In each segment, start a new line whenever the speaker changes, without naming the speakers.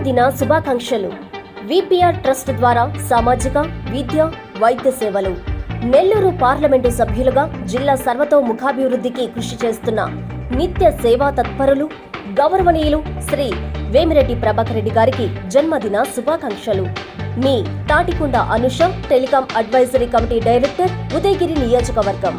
జన్మదిన శుభాకాంక్షలు. VPR trust ద్వారా సామాజిక, విద్య, వైద్య సేవలు. నెల్లూరు పార్లమెంటు సభ్యులుగా జిల్లా సర్వతోముఖాభివృద్ధికి కృషి చేస్తున్న నిత్య సేవా తత్పరులు గౌరవనీయులు శ్రీ వేమిరెడ్డి ప్రభాకర్ రెడ్డి గారికి జన్మదిన శుభాకాంక్షలు. మీ Tatikonda Anusha, telecom advisory committee director, Udayagiri నియోజకవర్గం.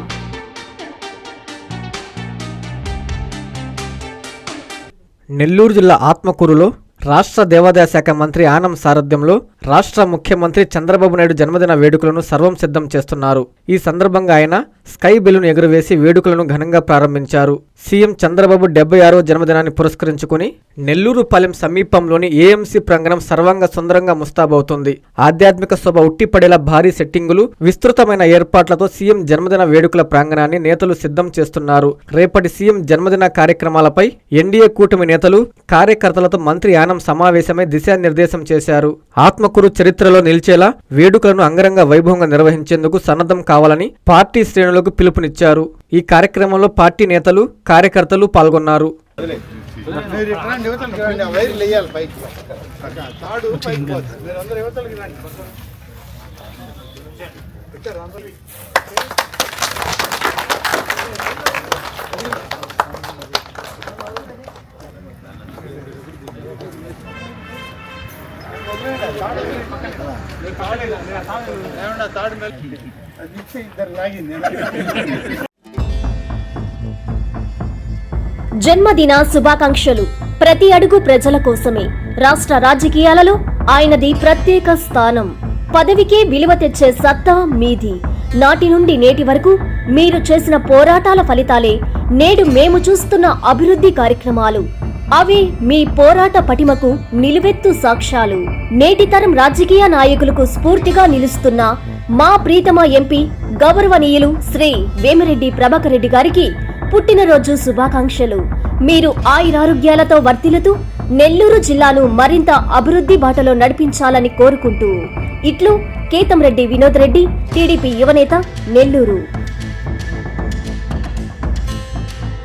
నెల్లూరు జిల్లా ఆత్మకూరులో రాష్ట్ర దేవాదాయ శాఖ మంత్రి ఆనం సారథ్యంలో రాష్ట్ర ముఖ్యమంత్రి చంద్రబాబు నాయుడు జన్మదిన వేడుకలను సర్వం సిద్ధం చేస్తున్నారు. ఈ సందర్భంగా ఆయన స్కై బెలూన్ ఎగురవేసి వేడుకలను ఘనంగా ప్రారంభించారు. సీఎం చంద్రబాబు 76వ జన్మదినాన్ని పురస్కరించుకుని నెల్లూరుపాలెం సమీపంలోని ఏఎంసీ ప్రాంగణం సర్వంగా సుందరంగా ముస్తాబవుతుంది. ఆధ్యాత్మిక శోభ ఉట్టిపడేలా భారీ సెట్టింగులు, విస్తృతమైన ఏర్పాట్లతో సీఎం జన్మదిన వేడుకల ప్రాంగణాన్ని నేతలు సిద్ధం చేస్తున్నారు. రేపటి సీఎం జన్మదిన కార్యక్రమాలపై ఎన్డీఏ కూటమి నేతలు, కార్యకర్తలతో మంత్రి ఆనం సమావేశమై దిశానిర్దేశం చేశారు. ఆత్మకూరు చరిత్రలో నిలిచేలా వేడుకలను అంగరంగ వైభవంగా నిర్వహించేందుకు సన్నద్ధం కావాలని పార్టీ శ్రేణులకు పిలుపునిచ్చారు. ఈ కార్యక్రమంలో పార్టీ నేతలు, కార్యకర్తలు పాల్గొన్నారు.
జన్మదిన శుభాకాంక్షలు. ప్రతి అడుగు ప్రజల కోసమే. రాష్ట్ర రాజకీయాలలో ఆయనది ప్రత్యేక స్థానం. పదవికే విలువ తెచ్చే సత్తా మీది. నాటి నుండి నేటి వరకు మీరు చేసిన పోరాటాల ఫలితాలే నేడు మేము చూస్తున్న అభివృద్ధి కార్యక్రమాలు. అవే మీ పోరాట పటిమకు నిలువెత్తు సాక్ష్యాలు. నేటి తరం రాజకీయ నాయకులకు స్ఫూర్తిగా నిలుస్తున్న మా ప్రీతమ ఎంపీ గౌరవనీయులు శ్రీ వేమిరెడ్డి ప్రభాకర్ రెడ్డి గారికి పుట్టినరోజు శుభాకాంక్షలు. మీరు ఆయురారోగ్యాలతో వర్ధిల్లుతూ నెల్లూరు జిల్లాను మరింత అభివృద్ధి బాటలో నడిపించాలని కోరుకుంటూ ఇట్లు కేతంరెడ్డి వినోద్ రెడ్డి, టీడీపీ యువనేత, నెల్లూరు.